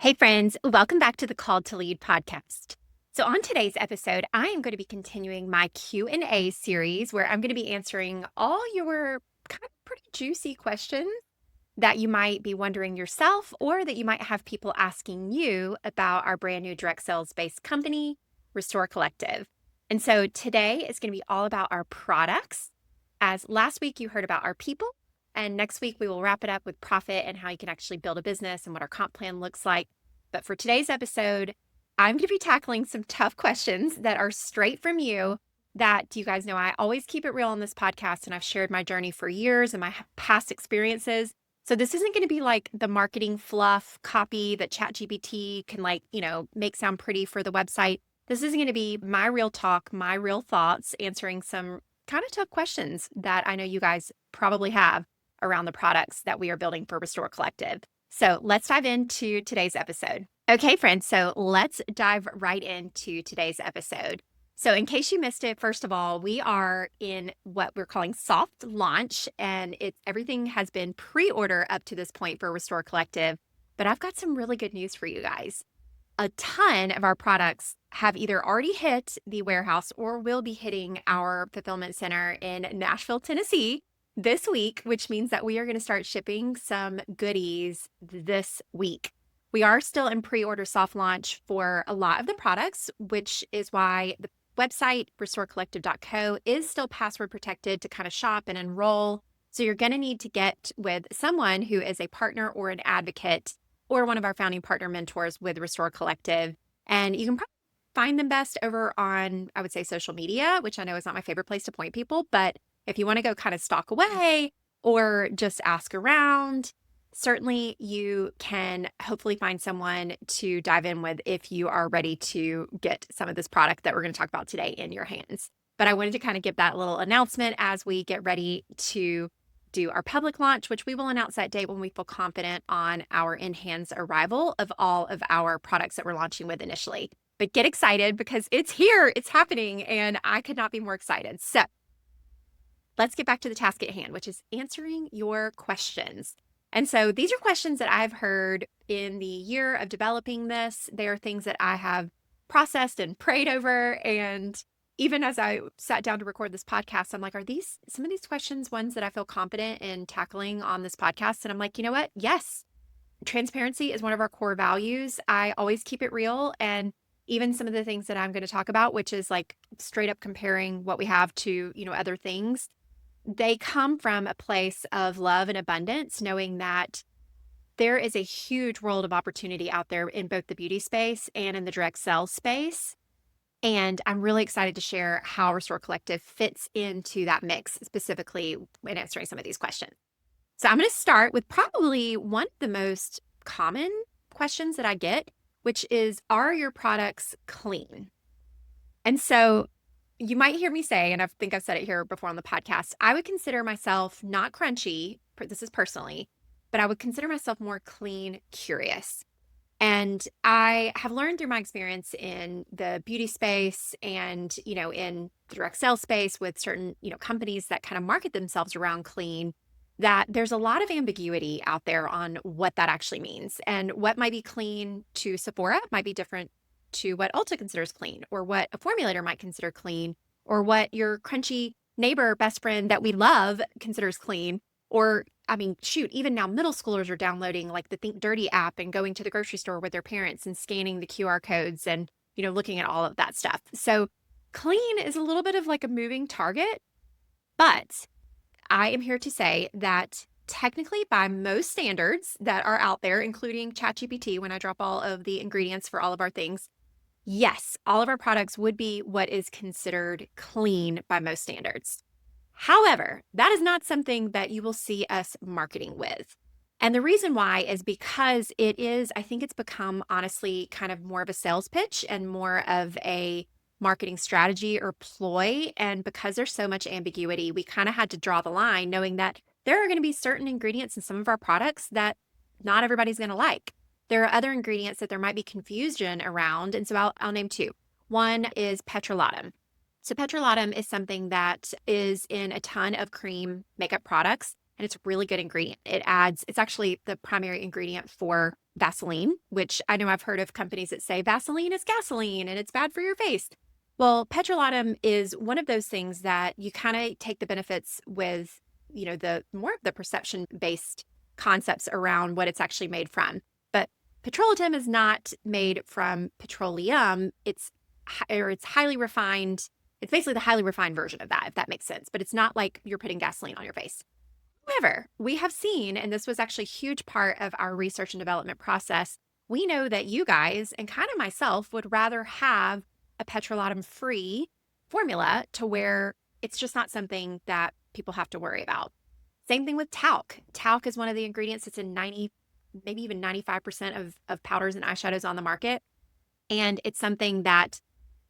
Hey friends, welcome back to the Called to Lead podcast. So on today's episode, I am going to be continuing my Q&A series where I'm going to be answering all your kind of pretty juicy questions that you might be wondering yourself or that you might have people asking you about our brand new direct sales based company, Restore Collective. And so today is going to be all about our products. As last week you heard about our people, and next week we will wrap it up with profit and how you can actually build a business and what our comp plan looks like. But for today's episode, I'm going to be tackling some tough questions that are straight from you that you guys know I always keep it real on this podcast, and I've shared my journey for years and my past experiences. So this isn't going to be like the marketing fluff copy that ChatGPT can make sound pretty for the website. This is going to be my real talk, my real thoughts, answering some kind of tough questions that I know you guys probably have around the products that we are building for Restore Collective. So let's dive into today's episode. Okay, friends, so let's dive right into today's episode. So in case you missed it, first of all, we are in what we're calling soft launch, and everything has been pre-order up to this point for Restore Collective. But I've got some really good news for you guys. A ton of our products have either already hit the warehouse or will be hitting our fulfillment center in Nashville, Tennessee this week, which means that we are going to start shipping some goodies this week. We are still in pre-order soft launch for a lot of the products, which is why the website restorecollective.co is still password protected to kind of shop and enroll. So you're going to need to get with someone who is a partner or an advocate or one of our founding partner mentors with Restore Collective. And you can probably find them best over on, I would say, social media, which I know is not my favorite place to point people. But if you want to go kind of stalk away or just ask around, certainly you can hopefully find someone to dive in with if you are ready to get some of this product that we're going to talk about today in your hands. But I wanted to kind of give that little announcement as we get ready to do our public launch, which we will announce that date when we feel confident on our in-hands arrival of all of our products that we're launching with initially. But get excited because it's here, it's happening, and I could not be more excited. So let's get back to the task at hand, which is answering your questions. And so these are questions that I've heard in the year of developing this. They are things that I have processed and prayed over. And even as I sat down to record this podcast, I'm like, are some of these questions ones that I feel confident in tackling on this podcast? And I'm like, you know what? Yes. Transparency is one of our core values. I always keep it real. And even some of the things that I'm going to talk about, which is like straight up comparing what we have to, other things, they come from a place of love and abundance, knowing that there is a huge world of opportunity out there in both the beauty space and in the direct sales space. And I'm really excited to share how Restore Collective fits into that mix, specifically in answering some of these questions. So I'm going to start with probably one of the most common questions that I get, which is, are your products clean? And so you might hear me say, and I think I've said it here before on the podcast, I would consider myself not crunchy, this is personally, but I would consider myself more clean curious. And I have learned through my experience in the beauty space and, in the direct sales space with certain, companies that kind of market themselves around clean, that there's a lot of ambiguity out there on what that actually means. And what might be clean to Sephora might be different to what Ulta considers clean, or what a formulator might consider clean, or what your crunchy neighbor, best friend that we love considers clean. Or, shoot, even now middle schoolers are downloading like the Think Dirty app and going to the grocery store with their parents and scanning the QR codes and, looking at all of that stuff. So clean is a little bit of like a moving target, but I am here to say that technically by most standards that are out there, including ChatGPT, when I drop all of the ingredients for all of our things, yes, all of our products would be what is considered clean by most standards. However, that is not something that you will see us marketing with. And the reason why is because I think it's become honestly kind of more of a sales pitch and more of a marketing strategy or ploy. And because there's so much ambiguity, we kind of had to draw the line knowing that there are going to be certain ingredients in some of our products that not everybody's going to like. There are other ingredients that there might be confusion around. And so I'll name two. One is petrolatum. So petrolatum is something that is in a ton of cream makeup products. and it's a really good ingredient. It's actually the primary ingredient for Vaseline, which I know I've heard of companies that say Vaseline is gasoline and it's bad for your face. Well, petrolatum is one of those things that you kind of take the benefits with, the more of the perception based concepts around what it's actually made from. But petrolatum is not made from petroleum. It's highly refined. It's basically the highly refined version of that, if that makes sense. But it's not like you're putting gasoline on your face. However, we have seen, and this was actually a huge part of our research and development process, we know that you guys and kind of myself would rather have a petrolatum free formula to where it's just not something that people have to worry about. Same thing with talc. Talc is one of the ingredients that's in 90, maybe even 95% of powders and eyeshadows on the market. And it's something that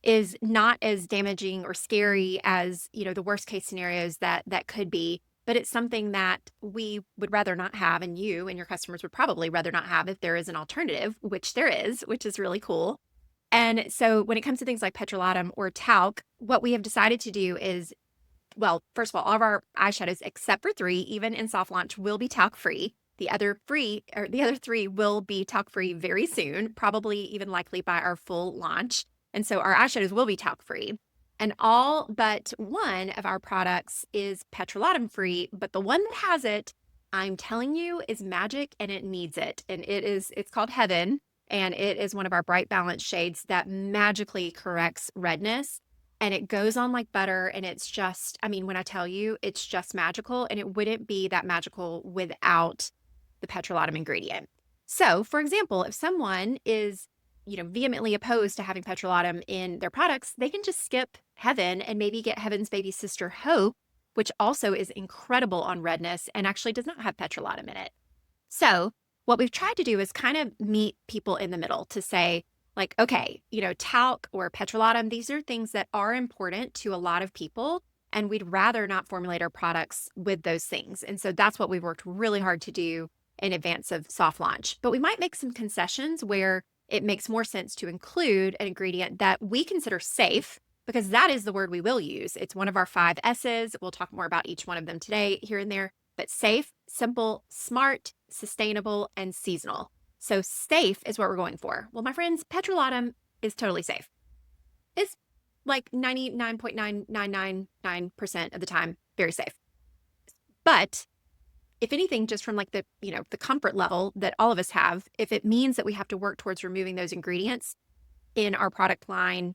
is not as damaging or scary as, the worst case scenarios that could be, but it's something that we would rather not have, and you and your customers would probably rather not have if there is an alternative, which there is, which is really cool. And so when it comes to things like petrolatum or talc, what we have decided to do is, well, first of all of our eyeshadows, except for 3, even in soft launch, will be talc free. The other 3 will be talc free very soon, probably even likely by our full launch. And so our eyeshadows will be talc free. And all but one of our products is petrolatum free, but the one that has it, I'm telling you, is magic and it needs it. And it's called Heaven, and it is one of our bright balance shades that magically corrects redness. And it goes on like butter, and it's just, I mean, when I tell you, it's just magical, and it wouldn't be that magical without the petrolatum ingredient. So, for example, if someone is, vehemently opposed to having petrolatum in their products, they can just skip Heaven and maybe get Heaven's baby sister Hope, which also is incredible on redness and actually does not have petrolatum in it. So, what we've tried to do is kind of meet people in the middle to say, like, okay, talc or petrolatum, these are things that are important to a lot of people, and we'd rather not formulate our products with those things. And so that's what we've worked really hard to do in advance of soft launch. But we might make some concessions where it makes more sense to include an ingredient that we consider safe, because that is the word we will use. It's one of our 5 S's. We'll talk more about each one of them today, here and there, but safe, simple, smart, sustainable, and seasonal. So safe is what we're going for. Well, my friends, petrolatum is totally safe. It's like 99.9999% of the time very safe. But if anything, just from like the comfort level that all of us have, if it means that we have to work towards removing those ingredients in our product line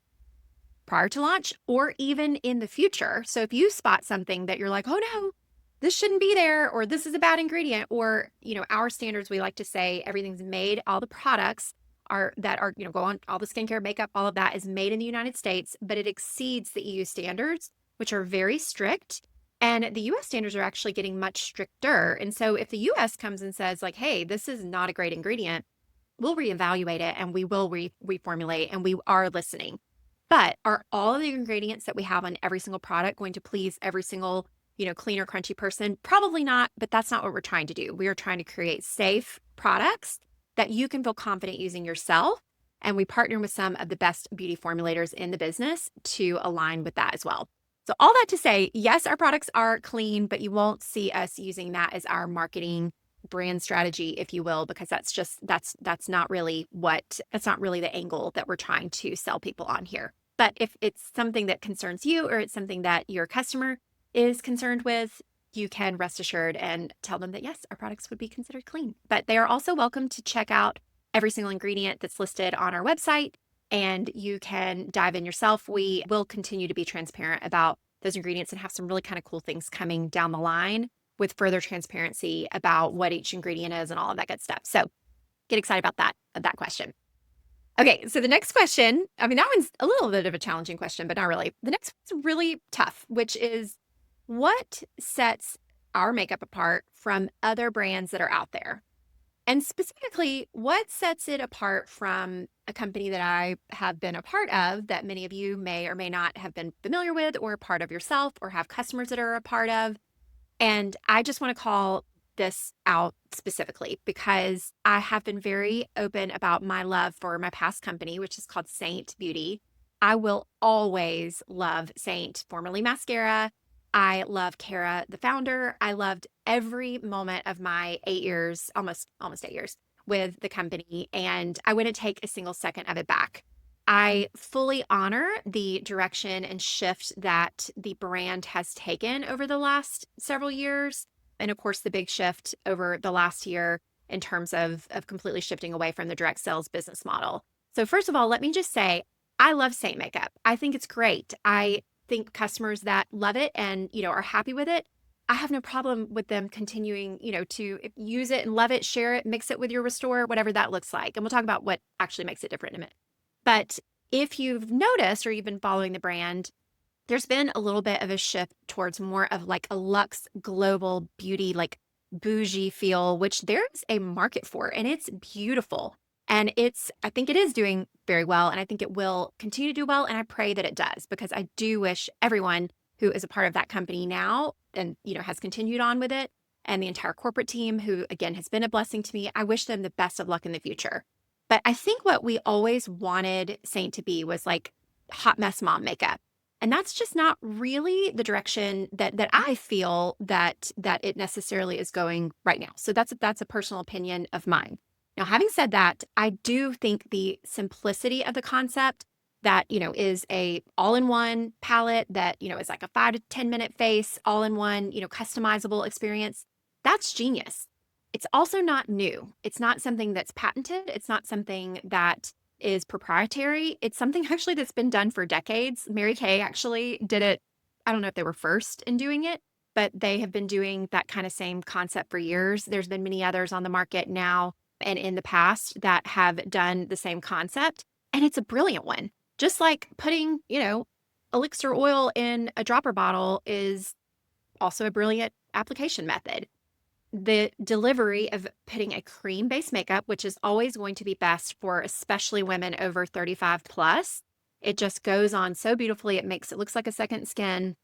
prior to launch or even in the future. So if you spot something that you're like, oh no, this shouldn't be there, or this is a bad ingredient, or, our standards, we like to say everything's made, all the products go on, all the skincare, makeup, all of that is made in the United States, but it exceeds the EU standards, which are very strict. And the US standards are actually getting much stricter. And so if the US comes and says like, hey, this is not a great ingredient, we'll reevaluate it and we will reformulate, and we are listening. But are all of the ingredients that we have on every single product going to please every single clean or crunchy person? Probably not, but that's not what we're trying to do. We are trying to create safe products that you can feel confident using yourself. And we partner with some of the best beauty formulators in the business to align with that as well. So all that to say, yes, our products are clean, but you won't see us using that as our marketing brand strategy, if you will, because that's not really the angle that we're trying to sell people on here. But if it's something that concerns you, or it's something that your customer is concerned with, you can rest assured and tell them that yes, our products would be considered clean. But they are also welcome to check out every single ingredient that's listed on our website, and you can dive in yourself. We will continue to be transparent about those ingredients and have some really kind of cool things coming down the line with further transparency about what each ingredient is and all of that good stuff. So get excited about that question. Okay, so the next question, I mean, that one's a little bit of a challenging question, but not really. The next one's really tough, which is, what sets our makeup apart from other brands that are out there? And specifically, what sets it apart from a company that I have been a part of that many of you may or may not have been familiar with, or a part of yourself, or have customers that are a part of? And I just want to call this out specifically because I have been very open about my love for my past company, which is called Saint Beauty. I will always love Saint, formerly Mascara. I love Kara, the founder. I loved every moment of my 8 years, almost 8 years with the company, and I wouldn't take a single second of it back. I fully honor the direction and shift that the brand has taken over the last several years. And of course, the big shift over the last year in terms of completely shifting away from the direct sales business model. So, first of all, let me just say, I love Saint makeup. I think it's great. I think customers that love it and, are happy with it, I have no problem with them continuing, to use it and love it, share it, mix it with your Restore, whatever that looks like. And we'll talk about what actually makes it different in a minute. But if you've noticed or you've been following the brand, there's been a little bit of a shift towards more of like a luxe global beauty, like bougie feel, which there's a market for and it's beautiful. And I think it is doing very well. And I think it will continue to do well. And I pray that it does, because I do wish everyone who is a part of that company now and, has continued on with it, and the entire corporate team who, again, has been a blessing to me, I wish them the best of luck in the future. But I think what we always wanted Saint to be was like hot mess mom makeup. And that's just not really the direction that I feel that it necessarily is going right now. So that's a personal opinion of mine. Now, having said that, I do think the simplicity of the concept that, is a all-in-one palette that, is like a 5 to 10 minute face, all-in-one, customizable experience. That's genius. It's also not new. It's not something that's patented. It's not something that is proprietary. It's something actually that's been done for decades. Mary Kay actually did it. I don't know if they were first in doing it, but they have been doing that kind of same concept for years. There's been many others on the market now and in the past that have done the same concept, and it's a brilliant one. Just like putting, elixir oil in a dropper bottle is also a brilliant application method. The delivery of putting a cream-based makeup, which is always going to be best for especially women over 35 plus. It just goes on so beautifully. It looks like a second skin.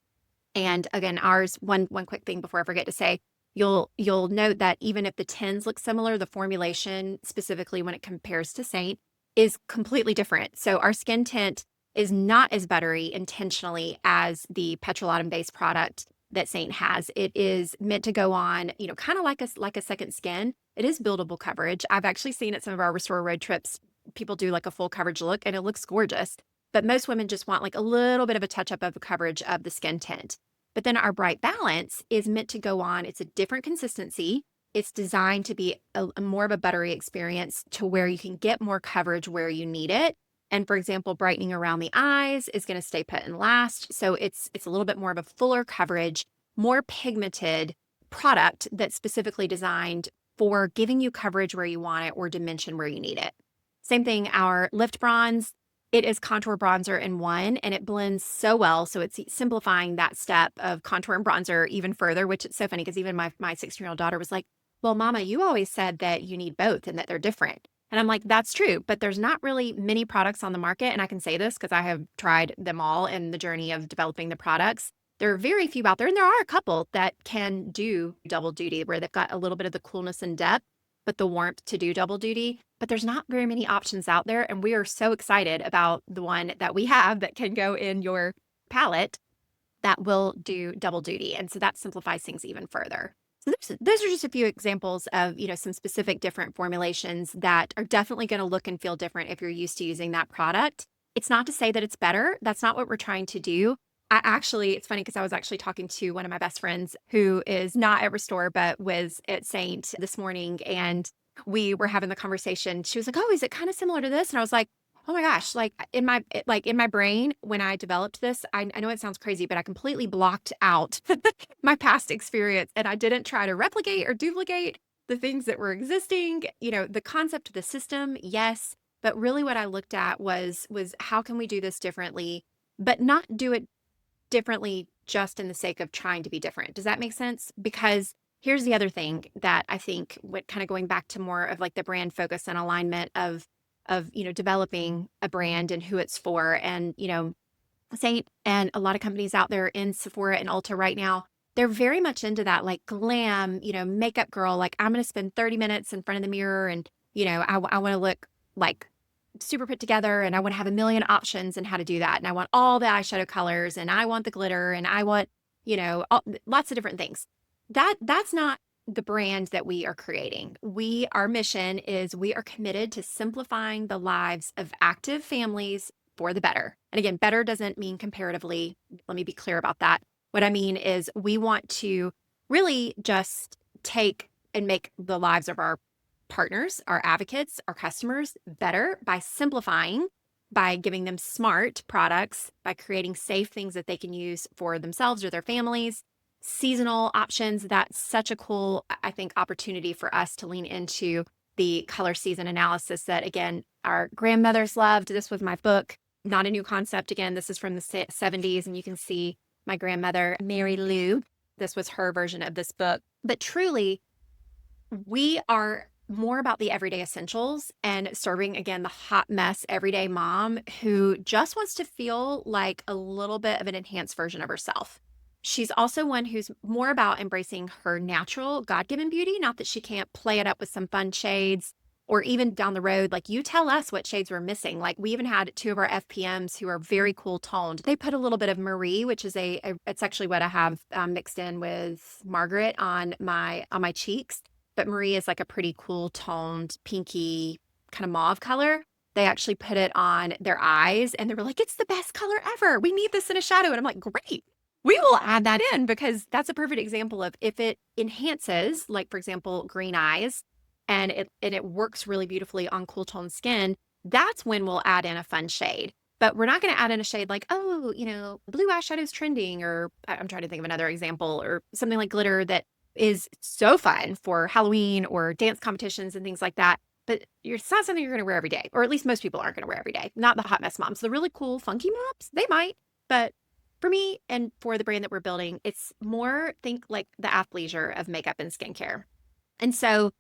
And again, ours, one quick thing before I forget to say, you'll note that even if the tints look similar, the formulation, specifically when it compares to Saint, is completely different. So our skin tint is not as buttery intentionally as the petrolatum-based product that Saint has. It is meant to go on, kind of like a second skin. It is buildable coverage. I've actually seen at some of our Restore road trips, people do like a full coverage look and it looks gorgeous. But most women just want like a little bit of a touch up of the coverage of the skin tint. But then our Bright Balance is meant to go on. It's a different consistency. It's designed to be a more of a buttery experience to where you can get more coverage where you need it. And for example, brightening around the eyes is going to stay put and last. So it's a little bit more of a fuller coverage, more pigmented product that's specifically designed for giving you coverage where you want it or dimension where you need it. Same thing, our Lift Bronze, it is contour bronzer in one, and it blends so well. So it's simplifying that step of contour and bronzer even further, which is so funny because even my 16-year-old daughter was like, well, Mama, you always said that you need both and that they're different. And I'm like, that's true, but there's not really many products on the market. And I can say this because I have tried them all in the journey of developing the products. There are very few out there, and there are a couple that can do double duty where they've got a little bit of the coolness and depth, but the warmth to do double duty. But there's not very many options out there. And we are so excited about the one that we have that can go in your palette that will do double duty. And so that simplifies things even further. So those are just a few examples of, some specific different formulations that are definitely going to look and feel different if you're used to using that product. It's not to say that it's better. That's not what we're trying to do. It's funny because I was actually talking to one of my best friends who is not at Restore, but was at Saint this morning. And we were having the conversation. She was like, oh, is it kind of similar to this? And I was like, oh my gosh, like in my brain, when I developed this, I know it sounds crazy, but I completely blocked out my past experience. And I didn't try to replicate or duplicate the things that were existing. The concept of the system, yes. But really what I looked at was how can we do this differently, but not do it differently just in the sake of trying to be different. Does that make sense? Because here's the other thing that I think, what kind of going back to more of like the brand focus and alignment of developing a brand and who it's for. And, Saint and a lot of companies out there in Sephora and Ulta right now, they're very much into that like glam, makeup girl. Like I'm going to spend 30 minutes in front of the mirror and, I want to look like super put together, and I want to have a million options and how to do that. And I want all the eyeshadow colors, and I want the glitter, and I want, lots of different things. That's not the brand that we are creating. Our mission is we are committed to simplifying the lives of active families for the better. And again, better doesn't mean comparatively. Let me be clear about that. What I mean is we want to really just take and make the lives of our partners, our advocates, our customers better by simplifying, by giving them smart products, by creating safe things that they can use for themselves or their families, seasonal options. That's such a cool, I think, opportunity for us to lean into the color season analysis that, again, our grandmothers loved. This was my book, not a new concept. Again, this is from the 70s, and you can see my grandmother, Mary Lou. This was her version of this book. But truly, we are more about the everyday essentials and serving, again, the hot mess everyday mom who just wants to feel like a little bit of an enhanced version of herself. She's also one who's more about embracing her natural God-given beauty, not that she can't play it up with some fun shades or even down the road, like you tell us what shades we're missing. Like we even had two of our FPMs who are very cool toned. They put a little bit of Marie, which is it's actually what I have mixed in with Margaret on my cheeks. But Marie is like a pretty cool toned pinky kind of mauve color. They actually put it on their eyes and they were like, it's the best color ever. We need this in a shadow. And I'm like, great. We will add that in because that's a perfect example of if it enhances, like for example, green eyes, and it works really beautifully on cool tone skin, that's when we'll add in a fun shade. But we're not going to add in a shade like, oh, blue eyeshadow is trending, or I'm trying to think of another example, or something like glitter that is so fun for Halloween or dance competitions and things like that. But it's not something you're going to wear every day, or at least most people aren't going to wear every day. Not the hot mess moms. The really cool, funky moms, they might. But for me and for the brand that we're building, it's more think like the athleisure of makeup and skincare. And so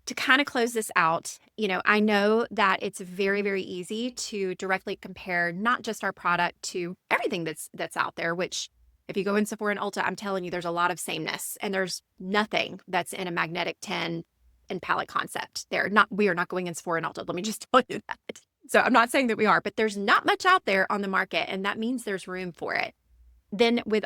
to kind of close this out, I know that it's very, very easy to directly compare not just our product to everything that's out there, which if you go in Sephora and Ulta, I'm telling you, there's a lot of sameness and there's nothing that's in a magnetic 10 and palette concept there. We are not going in Sephora and Ulta. Let me just tell you that. So I'm not saying that we are, but there's not much out there on the market, and that means there's room for it. Then with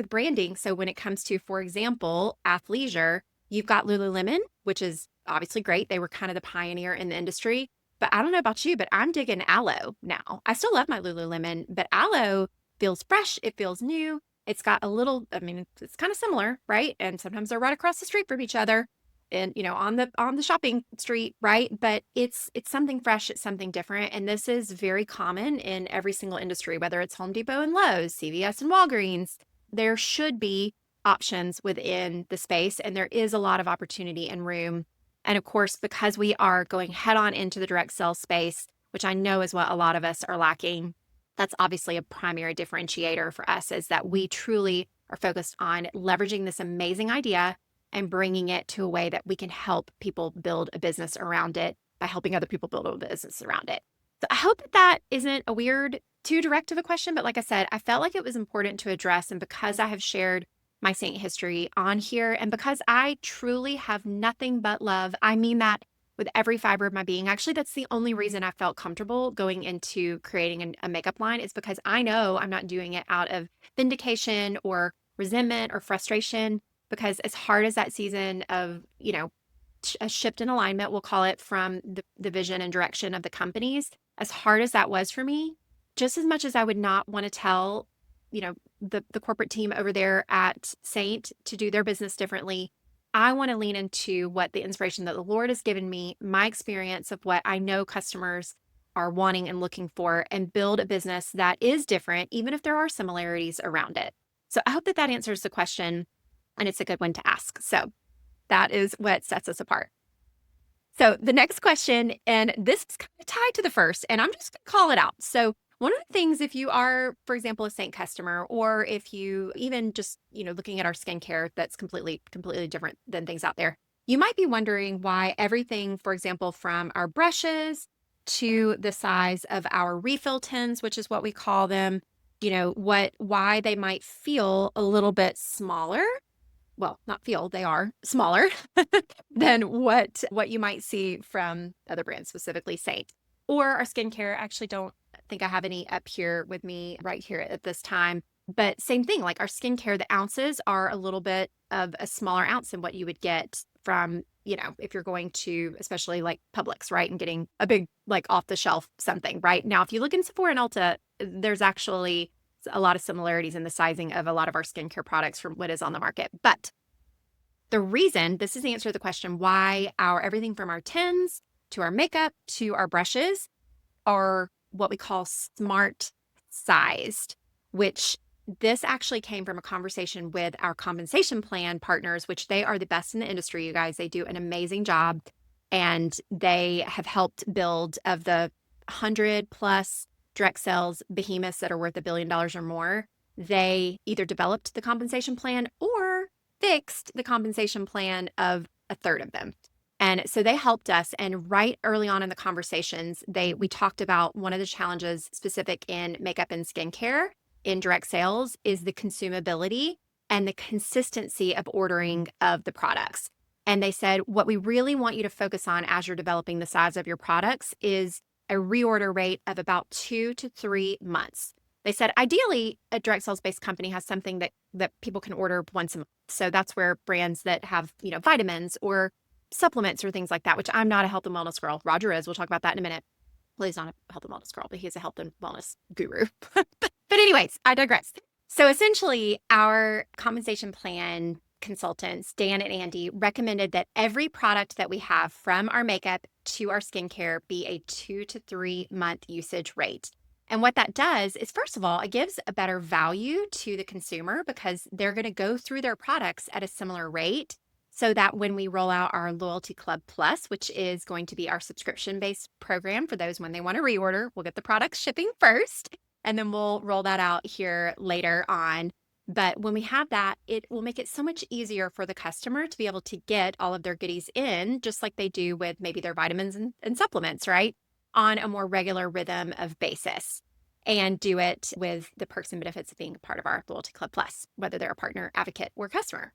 branding. So when it comes to, for example, athleisure, you've got Lululemon, which is obviously great. They were kind of the pioneer in the industry. But I don't know about you, but I'm digging Aloe now. I still love my Lululemon, but Aloe feels fresh. It feels new. It's got a little, it's kind of similar, right? And sometimes they're right across the street from each other and, on the shopping street, right? But it's something fresh. It's something different. And this is very common in every single industry, whether it's Home Depot and Lowe's, CVS and Walgreens. There should be options within the space, and there is a lot of opportunity and room. And of course, because we are going head on into the direct sales space, which I know is what a lot of us are lacking, that's obviously a primary differentiator for us, is that we truly are focused on leveraging this amazing idea and bringing it to a way that we can help people build a business around it by helping other people build a business around it. So I hope that isn't a weird, too direct of a question, but like I said, I felt like it was important to address. And because I have shared my Saint history on here, and because I truly have nothing but love, I mean that with every fiber of my being. Actually, that's the only reason I felt comfortable going into creating a makeup line, is because I know I'm not doing it out of vindication or resentment or frustration. Because as hard as that season of, a shift in alignment, we'll call it, from the vision and direction of the companies, as hard as that was for me, just as much as I would not want to tell, the corporate team over there at Saint to do their business differently, I want to lean into what the inspiration that the Lord has given me, my experience of what I know customers are wanting and looking for, and build a business that is different, even if there are similarities around it. So I hope that answers the question, and it's a good one to ask. So that is what sets us apart. So the next question, and this is kind of tied to the first, and I'm just going to call it out. So one of the things, if you are, for example, a Saint customer, or if you even just, looking at our skincare, that's completely different than things out there, you might be wondering why everything, for example, from our brushes to the size of our refill tins, which is what we call them, why they might feel a little bit smaller. Well, not feel, they are smaller than what you might see from other brands, specifically Saint. Or our skincare. Actually don't think I have any up here with me right here at this time. But same thing, like our skincare, the ounces are a little bit of a smaller ounce than what you would get from, if you're going to, especially like Publix, right? And getting a big, like off the shelf something, right? Now, if you look in Sephora and Ulta, there's actually a lot of similarities in the sizing of a lot of our skincare products from what is on the market. But the reason, this is the answer to the question why everything from our tins to our makeup to our brushes are what we call smart sized, which this actually came from a conversation with our compensation plan partners, which they are the best in the industry, you guys. They do an amazing job. And they have helped build of the 100 plus direct sales behemoths that are worth $1 billion or more. They either developed the compensation plan or fixed the compensation plan of a third of them. And so they helped us. And right early on in the conversations, we talked about one of the challenges specific in makeup and skincare in direct sales is the consumability and the consistency of ordering of the products. And they said, what we really want you to focus on as you're developing the size of your products is a reorder rate of about 2 to 3 months. They said, ideally, a direct sales based company has something that people can order once a month. So that's where brands that have, vitamins or supplements or things like that, which I'm not a health and wellness girl. Roger is. We'll talk about that in a minute. Well, he's not a health and wellness girl, but he's a health and wellness guru. But anyways, I digress. So essentially, our compensation plan consultants, Dan and Andy, recommended that every product that we have from our makeup to our skincare be a 2 to 3 month usage rate. And what that does is, first of all, it gives a better value to the consumer because they're going to go through their products at a similar rate so that when we roll out our Loyalty Club Plus, which is going to be our subscription-based program for those when they want to reorder, we'll get the products shipping first, and then we'll roll that out here later on. But when we have that, it will make it so much easier for the customer to be able to get all of their goodies in, just like they do with maybe their vitamins and supplements, right? On a more regular rhythm of basis. And do it with the perks and benefits of being a part of our Loyalty Club Plus, whether they're a partner, advocate, or customer.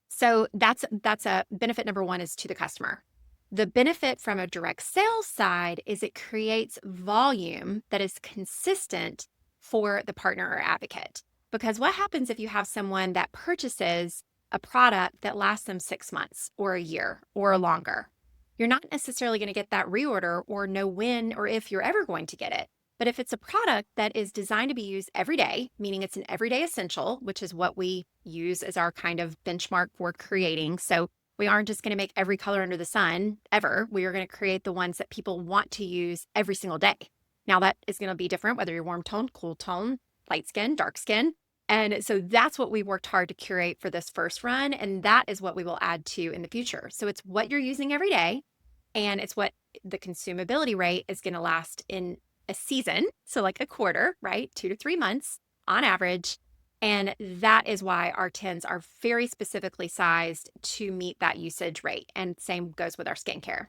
So that's a benefit number one is to the customer. The benefit from a direct sales side is it creates volume that is consistent for the partner or advocate. Because what happens if you have someone that purchases a product that lasts them 6 months or a year or longer? You're not necessarily going to get that reorder or know when or if you're ever going to get it. But if it's a product that is designed to be used every day, meaning it's an everyday essential, which is what we use as our kind of benchmark for creating. So we aren't just going to make every color under the sun ever. We are going to create the ones that people want to use every single day. Now that is going to be different, whether you're warm tone, cool tone, light skin, dark skin. And so that's what we worked hard to curate for this first run. And that is what we will add to in the future. So it's what you're using every day. And it's what the consumability rate is going to last in a season. So like a quarter, right? 2 to 3 months on average. And that is why our tins are very specifically sized to meet that usage rate. And same goes with our skincare.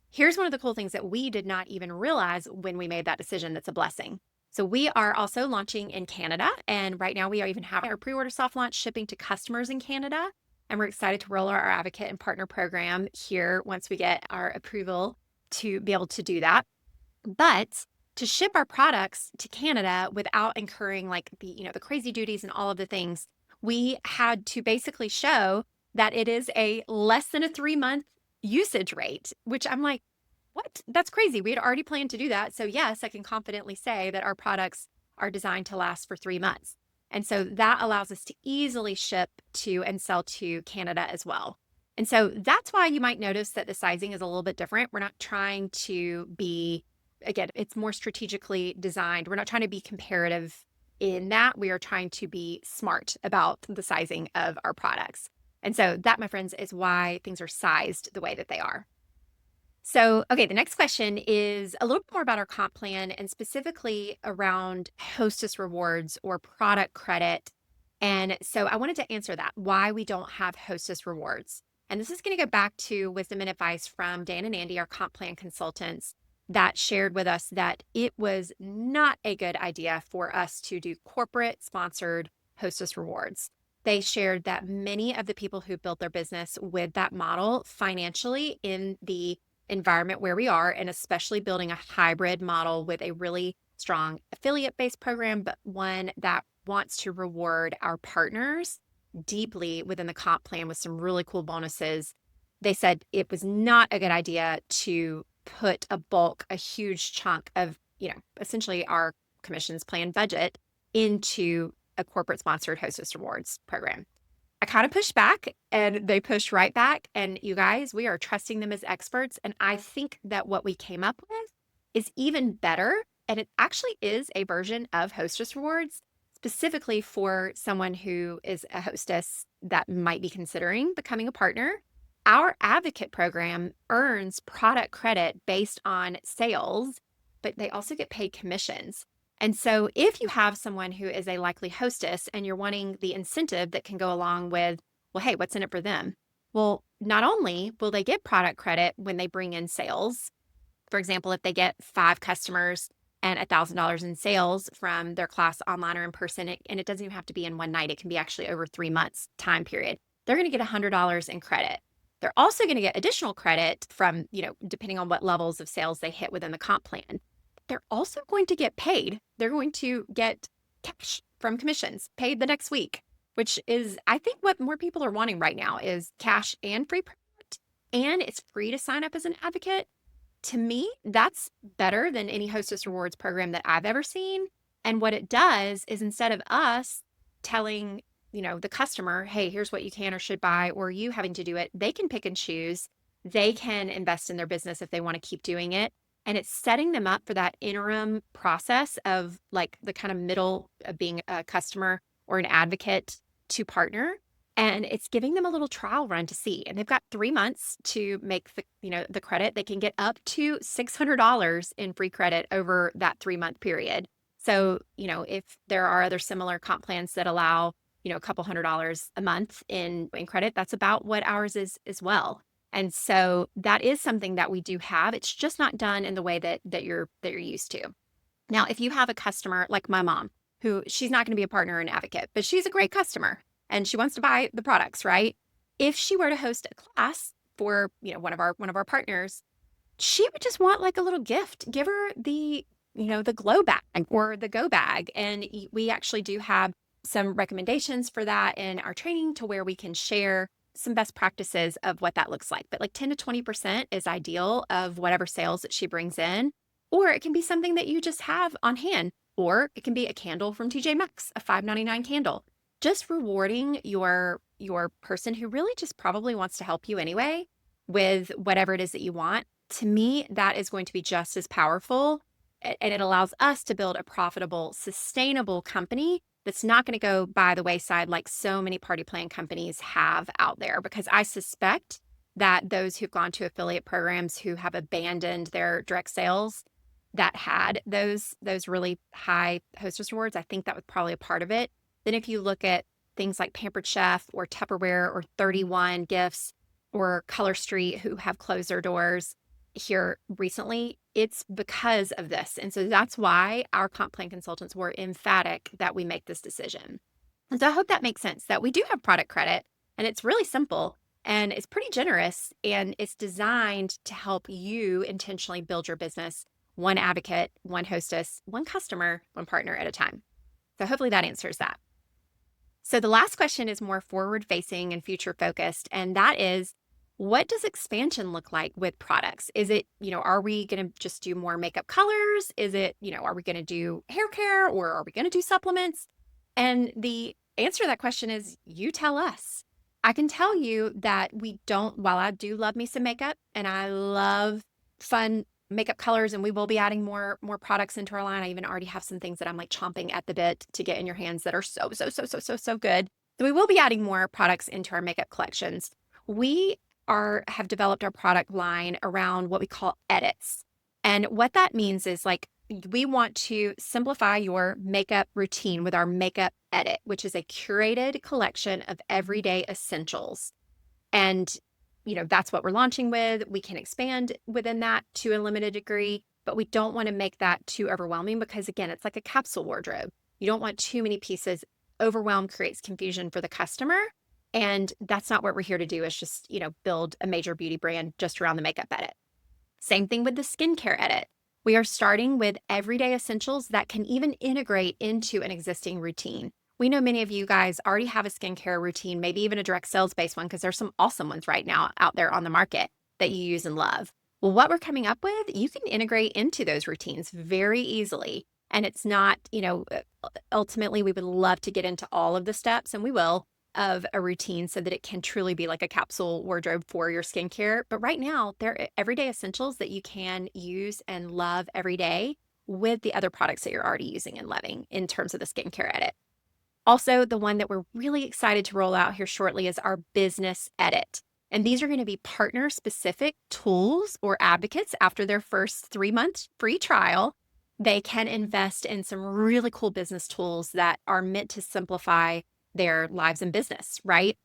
Here's one of the cool things that we did not even realize when we made that decision. That's a blessing. So we are also launching in Canada. And right now we are even having our pre-order soft launch shipping to customers in Canada. And we're excited to roll out our advocate and partner program here once we get our approval to be able to do that. But to ship our products to Canada without incurring like the crazy duties and all of the things, we had to basically show that it is a less than a 3-month usage rate, which I'm like, what? That's crazy. We had already planned to do that. So yes, I can confidently say that our products are designed to last for 3 months. And so that allows us to easily ship to and sell to Canada as well. And so that's why you might notice that the sizing is a little bit different. We're not trying to be, again, it's more strategically designed. We're not trying to be comparative in that. We are trying to be smart about the sizing of our products. And so that, my friends, is why things are sized the way that they are. So, okay, the next question is a little bit more about our comp plan and specifically around Hostess rewards or product credit. And so I wanted to answer that, why we don't have Hostess rewards. And this is going to go back to wisdom and advice from Dan and Andy, our comp plan consultants, that shared with us that it was not a good idea for us to do corporate sponsored Hostess rewards. They shared that many of the people who built their business with that model financially in the environment where we are, and especially building a hybrid model with a really strong affiliate-based program, but one that wants to reward our partners deeply within the comp plan with some really cool bonuses. They said it was not a good idea to put a huge chunk of, essentially our commissions plan budget into a corporate sponsored Hostess Rewards program. I kind of pushed back and they pushed right back. And you guys, we are trusting them as experts. And I think that what we came up with is even better. And it actually is a version of Hostess Rewards specifically for someone who is a hostess that might be considering becoming a partner. Our advocate program earns product credit based on sales, but they also get paid commissions. And so if you have someone who is a likely hostess and you're wanting the incentive that can go along with, well, hey, what's in it for them? Well, not only will they get product credit when they bring in sales, for example, if they get 5 customers and $1,000 in sales from their class online or in person, and it doesn't even have to be in one night, it can be actually over 3 months time period, they're going to get $100 in credit. They're also going to get additional credit from, depending on what levels of sales they hit within the comp plan. They're also going to get paid. They're going to get cash from commissions paid the next week, which is, I think, what more people are wanting right now is cash and free product, and it's free to sign up as an advocate. To me, that's better than any Hostess Rewards program that I've ever seen. And what it does is instead of us telling, the customer, hey, here's what you can or should buy, or you having to do it, they can pick and choose. They can invest in their business if they want to keep doing it. And it's setting them up for that interim process of like the kind of middle of being a customer or an advocate to partner. And it's giving them a little trial run to see. And they've got 3 months to make the credit. They can get up to $600 in free credit over that 3-month period. So, if there are other similar comp plans that allow, a couple $100 a month in credit, that's about what ours is as well. And so that is something that we do have. It's just not done in the way that you're used to. Now, if you have a customer like my mom, who she's not going to be a partner or an advocate, but she's a great customer and she wants to buy the products, right? If she were to host a class for, one of our partners, she would just want like a little gift. Give her the glow bag or the go bag. And we actually do have some recommendations for that in our training to where we can share some best practices of what that looks like. But like 10 to 20% is ideal of whatever sales that she brings in. Or it can be something that you just have on hand. Or it can be a candle from TJ Maxx, a $5.99 candle. Just rewarding your person who really just probably wants to help you anyway with whatever it is that you want. To me, that is going to be just as powerful. And it allows us to build a profitable, sustainable company that's not going to go by the wayside like so many party plan companies have out there. Because I suspect that those who've gone to affiliate programs who have abandoned their direct sales that had those really high hostess rewards, I think that was probably a part of it. Then if you look at things like Pampered Chef or Tupperware or 31 Gifts or Color Street who have closed their doors here recently, it's because of this. And so that's why our comp plan consultants were emphatic that we make this decision. And so I hope that makes sense that we do have product credit and it's really simple and it's pretty generous and it's designed to help you intentionally build your business one advocate, one hostess, one customer, one partner at a time. So hopefully that answers that. So the last question is more forward facing and future focused. And that is, what does expansion look like with products? Is it, are we going to just do more makeup colors? Is it, are we going to do hair care or are we going to do supplements? And the answer to that question is you tell us. I can tell you that while I do love me some makeup and I love fun makeup colors and we will be adding more products into our line. I even already have some things that I'm like chomping at the bit to get in your hands that are so good. So we will be adding more products into our makeup collections. We have developed our product line around what we call edits. And what that means is like we want to simplify your makeup routine with our makeup edit, which is a curated collection of everyday essentials. And that's what we're launching with. We can expand within that to a limited degree, but we don't want to make that too overwhelming because again, it's like a capsule wardrobe. You don't want too many pieces. Overwhelm creates confusion for the customer. And that's not what we're here to do is just, build a major beauty brand just around the makeup edit. Same thing with the skincare edit. We are starting with everyday essentials that can even integrate into an existing routine. We know many of you guys already have a skincare routine, maybe even a direct sales based one, because there's some awesome ones right now out there on the market that you use and love. Well, what we're coming up with, you can integrate into those routines very easily. And it's not, ultimately, we would love to get into all of the steps, and we will, of a routine so that it can truly be like a capsule wardrobe for your skincare. But right now, they're everyday essentials that you can use and love every day with the other products that you're already using and loving in terms of the skincare edit. Also, the one that we're really excited to roll out here shortly is our business edit. And these are going to be partner specific tools or advocates after their first 3 months free trial. They can invest in some really cool business tools that are meant to simplify their lives and business, right?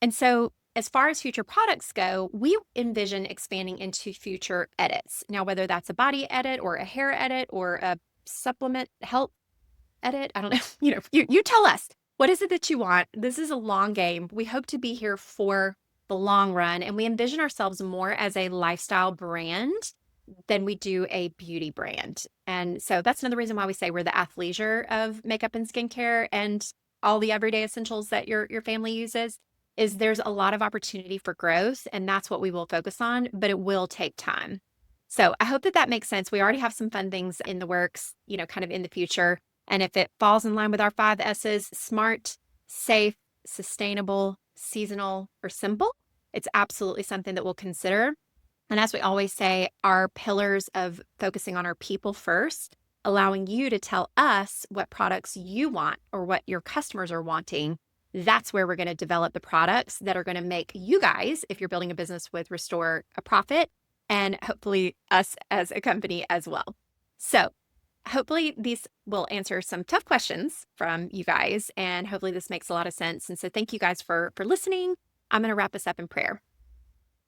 And so, as far as future products go, we envision expanding into future edits. Now, whether that's a body edit or a hair edit or a supplement health edit, I don't know. You tell us. What is it that you want? This is a long game. We hope to be here for the long run, and we envision ourselves more as a lifestyle brand than we do a beauty brand. And so that's another reason why we say we're the athleisure of makeup and skincare and all the everyday essentials that your family uses. Is there's a lot of opportunity for growth, and that's what we will focus on, but it will take time. So I hope that that makes sense. We already have some fun things in the works, kind of in the future. And if it falls in line with our 5 S's, smart, safe, sustainable, seasonal, or simple, it's absolutely something that we'll consider. And as we always say, our pillars of focusing on our people first, allowing you to tell us what products you want or what your customers are wanting. That's where we're going to develop the products that are going to make you guys, if you're building a business with Restore, a profit, and hopefully us as a company as well. So hopefully these will answer some tough questions from you guys, and hopefully this makes a lot of sense. And so thank you guys for listening. I'm going to wrap us up in prayer.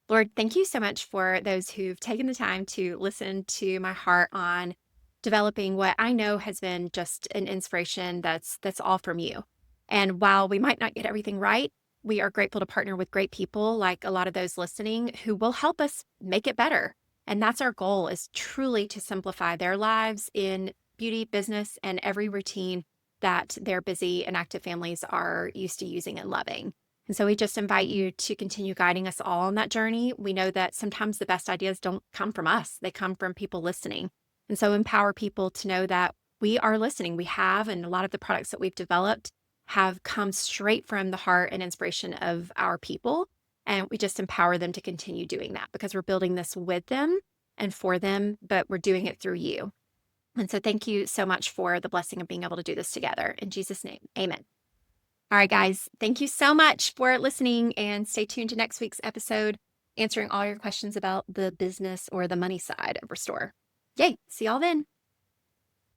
Lord, thank you so much for those who've taken the time to listen to my heart on developing what I know has been just an inspiration that's all from you. And while we might not get everything right, we are grateful to partner with great people like a lot of those listening who will help us make it better. And that's our goal, is truly to simplify their lives in beauty, business, and every routine that their busy and active families are used to using and loving. And so we just invite you to continue guiding us all on that journey. We know that sometimes the best ideas don't come from us, they come from people listening. And so empower people to know that we are listening. We have, and a lot of the products that we've developed have come straight from the heart and inspiration of our people. And we just empower them to continue doing that because we're building this with them and for them, but we're doing it through you. And so thank you so much for the blessing of being able to do this together. In Jesus' name, amen. All right, guys, thank you so much for listening, and stay tuned to next week's episode, answering all your questions about the business or the money side of Restore. Yay, see y'all then.